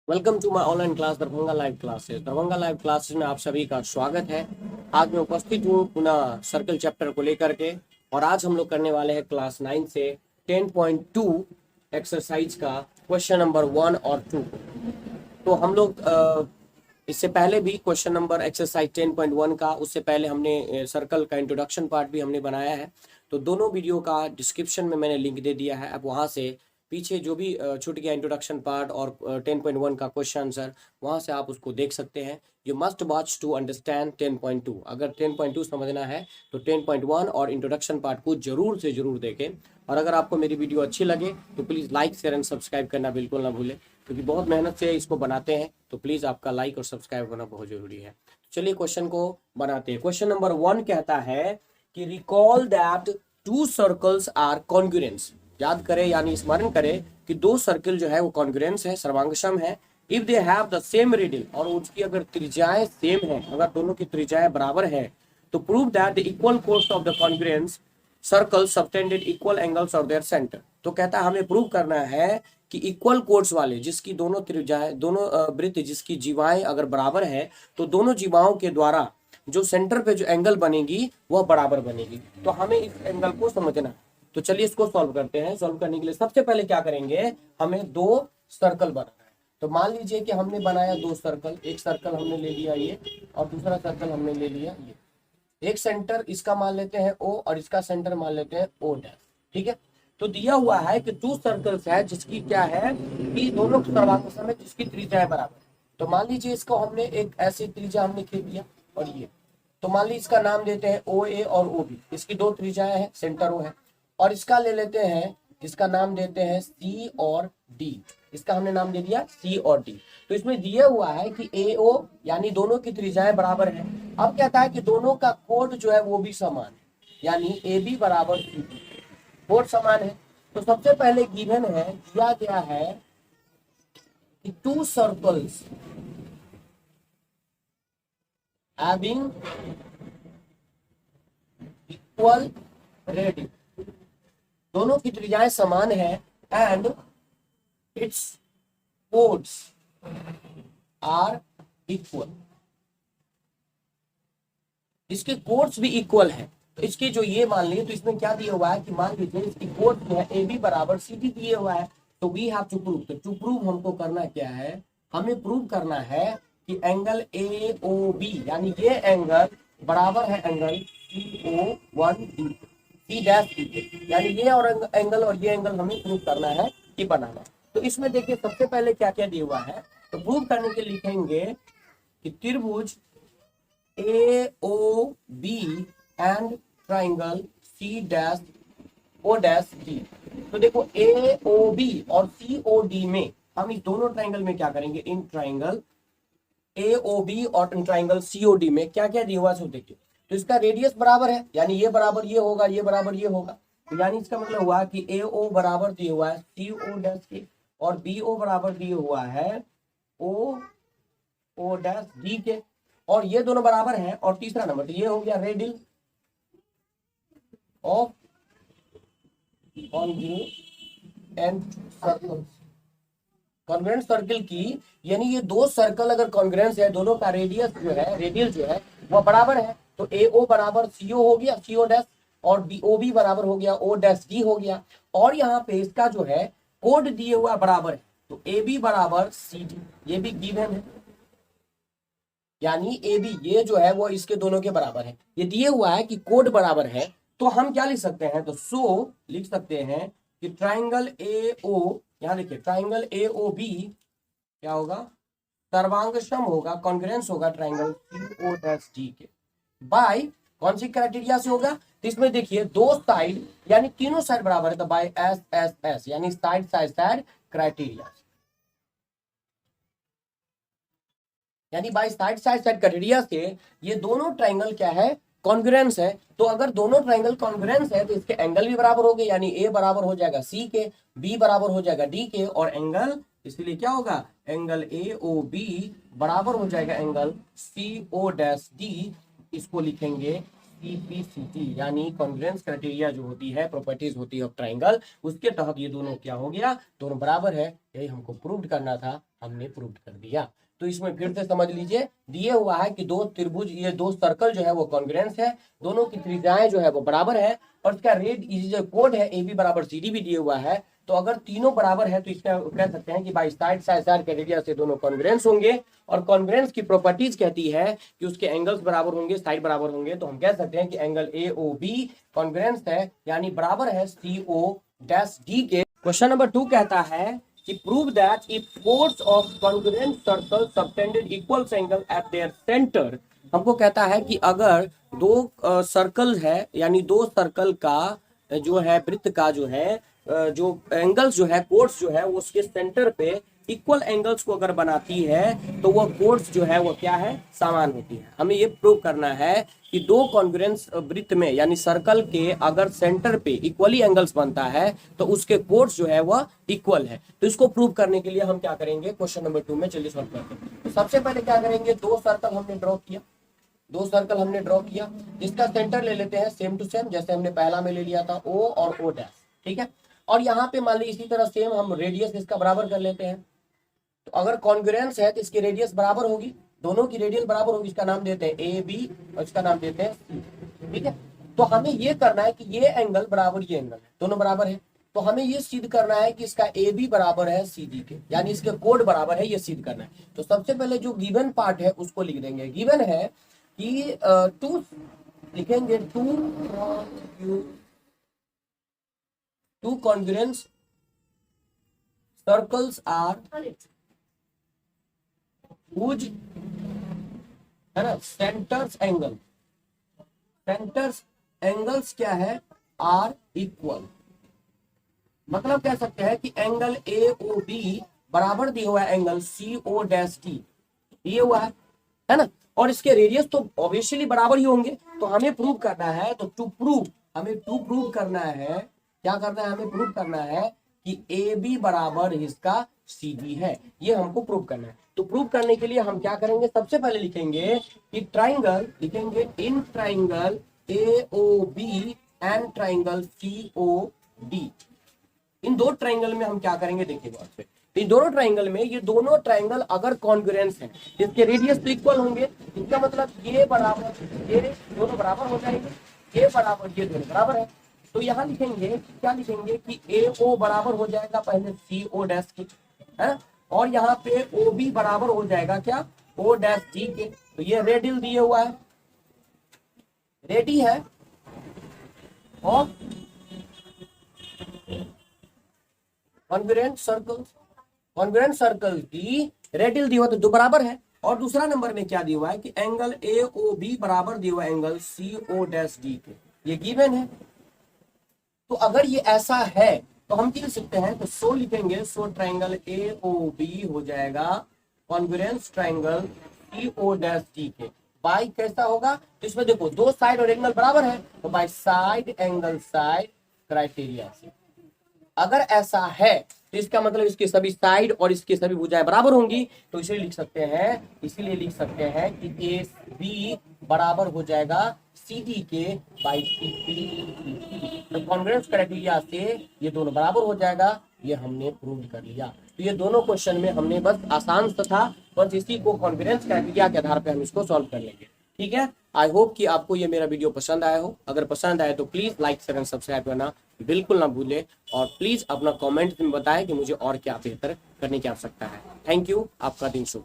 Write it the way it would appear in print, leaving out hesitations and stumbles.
Welcome to my online class Darbhanga live classes. Darbhanga live classes में आप सभी का स्वागत है। आज मैं उपस्थित हूँ पुनः सर्कल चैप्टर को लेकर के, और आज हम लोग करने वाले हैं क्लास 9 से 10.2 एक्सरसाइज का क्वेश्चन नंबर 1 और 2। तो हम लोग इससे पहले भी क्वेश्चन नंबर एक्सरसाइज 10.1 का, उससे पहले हमने सर्कल का इंट्रोडक्शन पार्ट भी हमने बनाया है। तो दोनों वीडियो का डिस्क्रिप्शन में मैंने लिंक दे दिया है। अब वहाँ से पीछे जो भी छूट गया इंट्रोडक्शन पार्ट और 10.1 का क्वेश्चन आंसर, वहाँ से आप उसको देख सकते हैं। You must watch to understand 10.2। अगर 10.2 समझना है तो 10.1 और इंट्रोडक्शन पार्ट को जरूर से जरूर देखें। और अगर आपको मेरी वीडियो अच्छी लगे तो please like share and subscribe करना बिल्कुल ना भूलें, क्योंकि बहुत मेहनत से इसको बनाते हैं। तो प्लीज़ आपका लाइक और सब्सक्राइब करना बहुत जरूरी है। चलिए क्वेश्चन को बनाते हैं। क्वेश्चन नंबर 1 कहता है कि recall that two circles are congruence. याद करें यानी स्मरण करें कि दो सर्कल जो है वो कॉन्ग्रुएंस है, सर्वांगसम है। If they have the same radial, और उसकी अगर त्रिज्याएं सेम है, अगर दोनों की त्रिज्याएं बराबर है, तो prove that the equal course of the congruence circle subtended equal angles of their centre. तो कहता है हमें प्रूव करना है कि इक्वल कोर्स वाले, जिसकी दोनों त्रिज्याएं, दोनों वृत्त जिसकी जीवाएं अगर बराबर है, तो दोनों जीवाओं के द्वारा जो सेंटर पे जो एंगल बनेगी वह बराबर बनेगी। तो हमें इस एंगल को समझना है। तो चलिए इसको सॉल्व करते हैं। सॉल्व करने के लिए सबसे पहले क्या करेंगे, हमें दो सर्कल बनाना है। तो मान लीजिए कि हमने बनाया दो सर्कल। एक सर्कल हमने ले लिया ये, और दूसरा सर्कल हमने ले लिया ये। एक सेंटर इसका मान लेते हैं O, और इसका सेंटर मान लेते हैं O डैश। ठीक है। तो दिया हुआ है कि टू सर्कल्स है जिसकी क्या है कि दोनों सर्वांगसम है, जिसकी त्रिज्या बराबर है। तो मान लीजिए इसको हमने एक ऐसी त्रिज्या हमने खींच दिया, और ये तो मान लीजिए इसका नाम देते हैं OA और OB। इसकी दो त्रिज्याएं हैं, सेंटर O है। और इसका ले लेते हैं, इसका नाम देते हैं C और D। इसका हमने नाम दे दिया C और D। तो इसमें दिया हुआ है कि AO यानी दोनों की त्रिज्याएं बराबर है। अब कहता है कि दोनों का कोड जो है वो भी समान है, यानी AB बराबर CD, कोड समान है। तो सबसे पहले गिवन है, दिया गया है कि two circles having equal radius, दोनों की त्रिज्याएं समान है, and its chords are equal. इसके कोड्स भी इक्वल है। तो इसके जो ये मान लीजिए, तो इसमें क्या दिया हुआ है कि मान लीजिए इसकी कोड जो है AB बराबर CD दिए हुआ है। तो वी हैव टू प्रूव। तो टू प्रूव हमको करना क्या है, हमें प्रूव करना है कि एंगल AOB यानी ये एंगल बराबर है angle CO1D, C dash D, यानी ये और एंगल और ये एंगल हमें प्रूव करना है कि बनाना है। तो इसमें देखिए सबसे पहले क्या क्या दिया हुआ है। तो प्रूव करने के लिए लिखेंगे कि त्रिभुज AOB and triangle C dash O dash D। तो देखो AOB और COD में, हम इस दोनों ट्राइंगल में क्या करेंगे, इन ट्राइंगल AOB और इन ट्राइंगल COD में क्या क्या दिया हुआ है देखिए। तो इसका रेडियस बराबर है, यानी ये बराबर ये होगा, ये बराबर ये होगा। तो यानी इसका मतलब हुआ कि AO बराबर दिया हुआ है CO डैश के, और BO बराबर दिया हुआ है O डैश D के, और ये दोनों बराबर हैं। और तीसरा नंबर तो ये हो गया radial of congruent circle, congruent circle की, यानी ये दो सर्कल अगर कॉन्ग्रुएंस है, दोनों का रेडियस जो है, रेडियल जो है वह बराबर है। तो AO बराबर CO हो गया, CO डैश, और BOB बराबर हो गया O डैश D हो गया। और यहाँ पे इसका जो है कोड दिए हुआ बराबर है। तो AB बराबर CD, ये भी गिवन है, यानी AB ये जो है वो इसके दोनों के बराबर है। ये दिए हुआ है कि कोड बराबर है। तो हम क्या लिख सकते हैं, तो सो लिख सकते हैं कि ट्राइंगल AO, यहां देखिए ट्राइंगल AOB क्या होगा, सर्वांगसम होगा, कॉन्ग्रुएंस होगा ट्राइंगल CO डैश D के। बाय कौन सी क्राइटेरिया से होगा, तो इसमें देखिए दो साइड यानी तीनों साइड बराबर है, तो बाय SSS यानी साइड साइड साइड क्राइटेरिया, यानी by side side side criteria से ये दोनों ट्राइंगल क्या है, कॉन्ग्रुएंस है। तो अगर दोनों ट्राइंगल कॉन्ग्रुएंस है तो इसके एंगल भी बराबर हो गए, यानी A बराबर हो जाएगा C के, B बराबर हो जाएगा D के, और एंगल इसलिए क्या होगा, एंगल AOB बराबर हो जाएगा एंगल CO डैश D। इसको लिखेंगे CPCT यानी कॉन्ग्रुएंस क्राइटेरिया जो होती है, प्रॉपर्टीज होती है ऑफ ट्राइंगल, उसके तहत ये दोनों क्या हो गया, दोनों बराबर है। यही हमको प्रूव करना था, हमने प्रूव कर दिया। तो इसमें फिर से समझ लीजिए, दिए हुआ है कि दो त्रिभुज, ये दो सर्कल जो है वो कॉन्ग्रुएंस है, दोनों की त्रिज्याएं जो है वो बराबर है, और इसका रेट जो कोड है AB बराबर CD भी दिया हुआ है। तो अगर तीनों बराबर है तो इसका कह सकते हैं कि बाई साइड के रेडियस से दोनों कॉन्ग्रुएंस होंगे। और कॉन्ग्रुएंस की प्रॉपर्टीज कहती है कि उसके एंगल्स बराबर होंगे, साइड बराबर होंगे। तो हम कह सकते हैं कि एंगल AOB कॉन्ग्रुएंस है, यानी बराबर है CO-D के। क्वेश्चन नंबर 2 कहता है कि prove that if course of congruent circle subtended equal angle eight there centre. हमको कहता है कि अगर दो सर्कल है, यानी दो सर्कल का जो है वृत्त का जो है जो एंगल्स जो है, कोर्स जो है वो उसके सेंटर पे इक्वल एंगल्स को अगर बनाती है तो वो कोर्स जो है वो क्या है, समान होती है। हमें ये प्रूव करना है कि दो कॉन्ग्रुएंस वृत्त में यानी सर्कल के अगर सेंटर पे इक्वली एंगल्स बनता है तो उसके कोर्स जो है वह इक्वल है। तो इसको प्रूव करने के लिए हम क्या करेंगे, क्वेश्चन नंबर 2 में चलिए सॉल्व करते हैं। तो सबसे पहले क्या करेंगे, दो सर्कल हमने ड्रॉ किया, जिसका सेंटर ले लेते हैं सेम टू सेम, जैसे हमने पहला में ले लिया था O और O डैश, ठीक है। और यहाँ पे मान लीजिए इसी तरह सेम हम रेडियस इसका बराबर कर लेते हैं। तो अगर कॉन्ग्रुएंस है तो इसकी रेडियस बराबर होगी, दोनों की रेडियस बराबर होगी। इसका नाम देते हैं AB और इसका नाम देते हैं C, ठीक है। तो हमें ये करना है कि ये एंगल बराबर ये एंगल है, दोनों बराबर है। तो हमें ये सिद्ध करना है कि इसका AB बराबर है CD के, यानी इसके कोड बराबर है, ये सिद्ध करना है। तो सबसे पहले जो गिवन पार्ट है उसको लिख देंगे। गिवन है कि टू लिखेंगे two congruence circles are whose, है ना, सेंटर्स एंगल्स क्या है, आर इक्वल। मतलब कह सकते हैं कि एंगल AOB बराबर दिया हुआ है एंगल CO-D दिए हुआ है ना, और इसके रेडियस तो ऑब्वियसली बराबर ही होंगे। तो हमें प्रूव करना है, तो हमें प्रूव करना है, क्या करना है, हमें प्रूव करना है कि AB बराबर इसका CD है, ये हमको प्रूव करना है। तो प्रूव करने के लिए हम क्या करेंगे, सबसे पहले लिखेंगे कि ट्राइंगल, लिखेंगे in triangle AOB and triangle COD। इन दो ट्राइंगल में हम क्या करेंगे, देखिएगा से इन दोनों ट्राइंगल में, ये दोनों ट्राइंगल अगर कॉन्ग्रुएंस है, इसके रेडियस तो इक्वल होंगे। इसका मतलब ये बराबर ये दोनों बराबर हो जाएंगे, ये बराबर ये दोनों बराबर है। तो यहाँ लिखेंगे, क्या लिखेंगे कि AO बराबर हो जाएगा पहले CO' के, है, और यहाँ पे OB बराबर हो जाएगा क्या, O' के। तो ये रेडियल दिए हुआ है, रेडी है, और कॉन्ग्रुएंट सर्कल की रेडियल दिया हुआ, तो दो बराबर है। और दूसरा नंबर में क्या दिया हुआ है कि एंगल AOB बराबर दिया हुआ एंगल CO-D के, ये गिवन है। तो अगर ये ऐसा है तो हम क्या लिख सकते हैं, तो सो लिखेंगे, सो ट्राइंगल AOB हो जाएगा कॉन्ग्रुएंस ट्राइंगल CO-D के। बाई कैसा होगा, तो इसमें देखो दो साइड और एंगल बराबर है, तो by side angle side criteria से अगर ऐसा है तो इसका मतलब इसके सभी साइड और इसके सभी भुजाएं बराबर होंगी। तो इसीलिए लिख सकते हैं कि AB बराबर हो जाएगा CD के बाई CP। तो कॉन्ग्रुएंस क्राइटेरिया से ये दोनों बराबर हो जाएगा, ये हमने प्रूव कर लिया। तो ये दोनों क्वेश्चन में हमने बस आसान था, बस इसी को कॉन्ग्रुएंस क्राइटेरिया के आधार पर हम इसको सॉल्व कर लेंगे, ठीक है। आई होप कि आपको ये मेरा वीडियो पसंद आया हो। अगर पसंद आए तो please like share and subscribe करना बिल्कुल ना भूलें, और प्लीज अपना कमेंट में बताएं कि मुझे और क्या बेहतर करने की आवश्यकता है। थैंक यू, आपका दिन शुभ।